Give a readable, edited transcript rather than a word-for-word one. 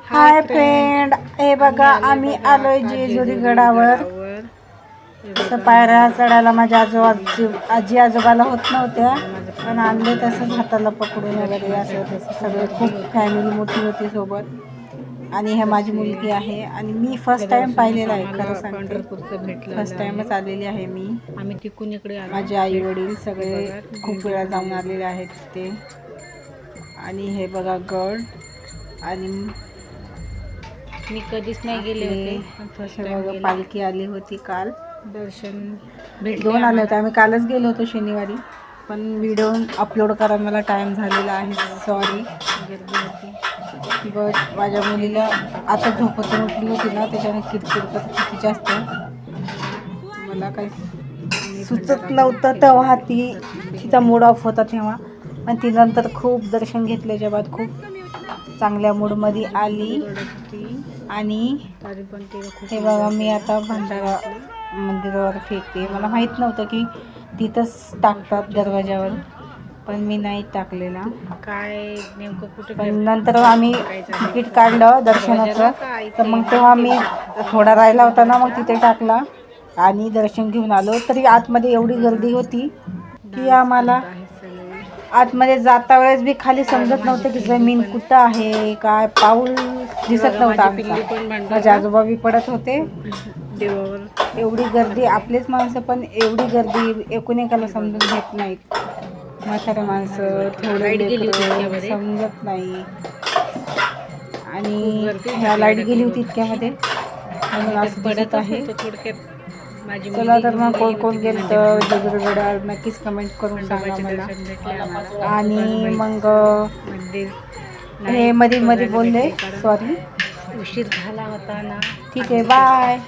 Hi friend, हे बघा आम्ही आलोय जेजुरी गडावर. तसं पायऱ्या चढायला माझ्या आजी आजोबाला होत नव्हत्या, पण आणले तसंच हाताला पकडून वगैरे असं तसं सगळे. खूप फॅमिली मोठी होती सोबत. आणि हे माझी मुलगी आहे आणि मी फर्स्ट टाइम पाहिलेलं आहे. खरं सांगते, फर्स्ट टाइमच आलेली आहे मी. आम्ही तिकून इकडे आलो. माझे आई वडील सगळे खूप वेळा जाऊन आलेले आहेत तिथे. आणि हे बघा गड. आणि मी कधीच नाही गेले होते, फर्स्ट टाइम पालखी आली होती काल. दर्शन दोन आले होते, आम्ही कालच गेलो होतो शनिवारी, पण व्हिडिओ अपलोड करायला मला टाईम झालेला आहे, सॉरी. गर्दी होती. बट माझ्या मुलीला आता झोपतून उठली होती ना, त्याच्याने किरकिर करत होती जास्त. मला काही सुचत नव्हतं तेव्हा, तिचा मूड ऑफ होता तेव्हा. पण ती नंतर खूप दर्शन घेतल्याच्या बाद खूप चांगल्या मूडमध्ये आली. आणि हे बघा मी आता भंडारा मंदिरावर फेकते. मला माहीत नव्हतं की तिथंच टाकतात दरवाजावर, पण मी नाही टाकलेला. काय नेमकं कुठे, पण नंतर आम्ही तिकीट काढलं दर्शनाचं, तर मग तेव्हा मी थोडा राहिला होता ना, मग तिथे टाकला आणि दर्शन घेऊन आलो. तरी आतमध्ये एवढी गर्दी होती की आम्हाला आतमध्ये जाता वेळेस बी खाली समजत नव्हतं की जमीन कुठं आहे, काय पाऊल दिसत नव्हतं. माझे आजोबा बी पडत होते देवावर. एवढी गर्दी. आपलेच माणसं पण एवढी गर्दी एकूण एकाला समजून घेत नाहीत. म्हातारे माणसं, थोडे लेकरं समजत नाही. आणि ह्या लाईट गेली होती इतक्यामध्ये, म्हणून असं दिसत आहे. चला तर मग कोण कोण गेलं तर जेजुरी गडावर नक्कीच कमेंट करून सांगा मला. आणि मग हे मध्ये मध्ये बोलले, सॉरी. उशीर झाला होता ना. ठीक आहे, बाय.